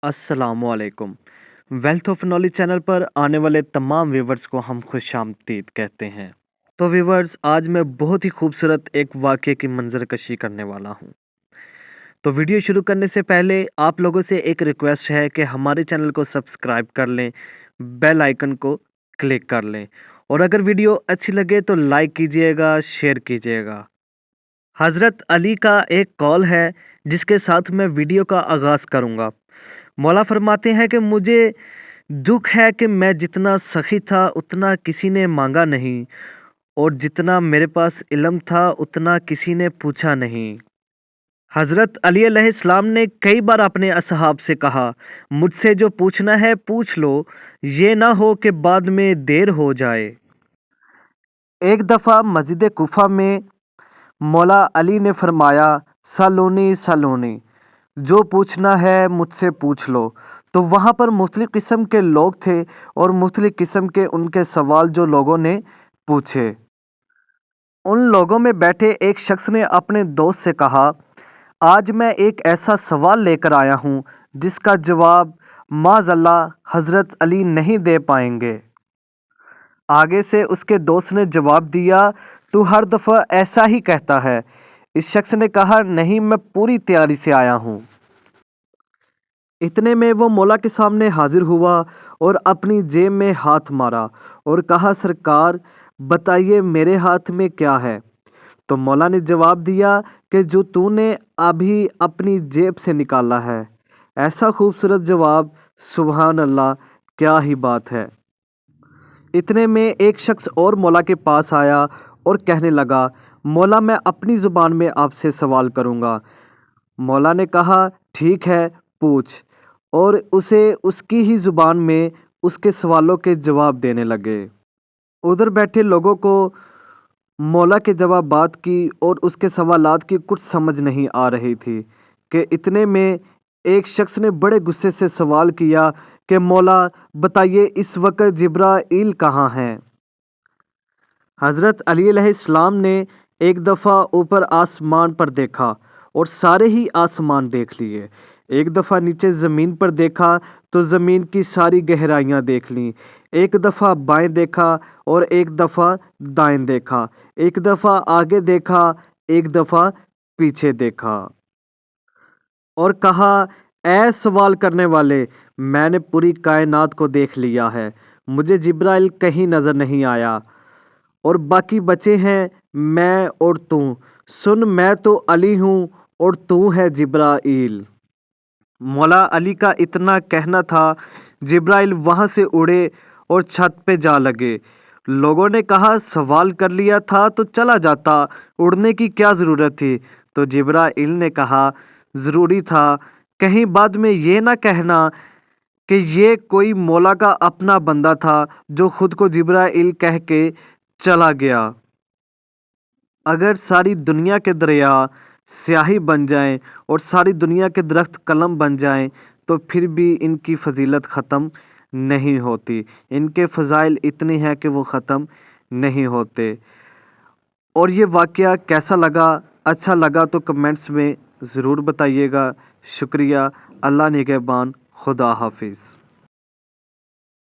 अस्सलाम वालेकुम। Wealth of knowledge channel पर आने वाले तमाम व्यूवर्स को हम खुशामदीद कहते हैं। तो व्यूवर्स, आज मैं बहुत ही खूबसूरत एक वाक़ये की मंजरकशी करने वाला हूँ। तो वीडियो शुरू करने से पहले आप लोगों से एक रिक्वेस्ट है कि हमारे चैनल को सब्सक्राइब कर लें, बेल आइकन को क्लिक कर लें और अगर वीडियो अच्छी लगे तो लाइक कीजिएगा, शेयर कीजिएगा। हज़रत अली का एक कॉल है जिसके साथ मैं वीडियो का आगाज़ करूँगा। मौला फरमाते हैं कि मुझे दुख है कि मैं जितना सखी था उतना किसी ने मांगा नहीं और जितना मेरे पास इल्म था उतना किसी ने पूछा नहीं। हज़रत अली अलैहिस्सलाम ने कई बार अपने असहाब से कहा, मुझसे जो पूछना है पूछ लो, ये ना हो कि बाद में देर हो जाए। एक दफ़ा मस्जिद कुफा में मौला अली ने फरमाया, सलोनी सलोनी, जो पूछना है मुझसे पूछ लो। तो वहाँ पर मुख्तलिफ़ किस्म के लोग थे और मुख्तलिफ़ किस्म के उनके सवाल जो लोगों ने पूछे। उन लोगों में बैठे एक शख्स ने अपने दोस्त से कहा, आज मैं एक ऐसा सवाल लेकर आया हूँ जिसका जवाब माज़अल्लाह हज़रत अली नहीं दे पाएंगे। आगे से उसके दोस्त ने जवाब दिया, तू हर दफ़ा ऐसा ही कहता है। इस शख्स ने कहा, नहीं, मैं पूरी तैयारी से आया हूँ। इतने में वो मौला के सामने हाजिर हुआ और अपनी जेब में हाथ मारा और कहा, सरकार बताइए मेरे हाथ में क्या है। तो मौला ने जवाब दिया कि जो तूने अभी अपनी जेब से निकाला है। ऐसा खूबसूरत जवाब, सुभान अल्लाह, क्या ही बात है। इतने में एक शख्स और मौला के पास आया और कहने लगा, मौला मैं अपनी ज़ुबान में आपसे सवाल करूँगा। मौला ने कहा, ठीक है, पूछ। और उसे उसकी ही ज़ुबान में उसके सवालों के जवाब देने लगे। उधर बैठे लोगों को मौला के जवाबात की और उसके सवालात की कुछ समझ नहीं आ रही थी कि इतने में एक शख्स ने बड़े गुस्से से सवाल किया कि मौला बताइए इस वक्त जिब्राईल कहाँ हैं। हज़रत अली अलैहिस्सलाम ने एक दफ़ा ऊपर आसमान पर देखा और सारे ही आसमान देख लिए। एक दफ़ा नीचे ज़मीन पर देखा तो ज़मीन की सारी गहराइयाँ देख लीं। एक दफ़ा बाएं देखा और एक दफ़ा दाएं देखा। एक दफ़ा आगे देखा, एक दफ़ा पीछे देखा और कहा, ऐ सवाल करने वाले, मैंने पूरी कायनात को देख लिया है, मुझे जिब्राइल कहीं नज़र नहीं आया और बाकी बचे हैं मैं और तू। सुन, मैं तो अली हूँ और तू है जिब्राइल। मौला अली का इतना कहना था, जिब्राइल वहाँ से उड़े और छत पे जा लगे। लोगों ने कहा, सवाल कर लिया था तो चला जाता, उड़ने की क्या ज़रूरत थी। तो जिब्राइल ने कहा, ज़रूरी था, कहीं बाद में ये ना कहना कि ये कोई मौला का अपना बंदा था जो खुद को जिब्राइल कह के चला गया। अगर सारी दुनिया के दरिया स्याही बन जाएं और सारी दुनिया के दरख्त कलम बन जाएं तो फिर भी इनकी फजीलत ख़त्म नहीं होती। इनके फ़ज़ाइल इतने हैं कि वो ख़त्म नहीं होते। और ये वाक़या कैसा लगा? अच्छा लगा तो कमेंट्स में ज़रूर बताइएगा। शुक्रिया। अल्लाह निगहबान। खुदा हाफिज़।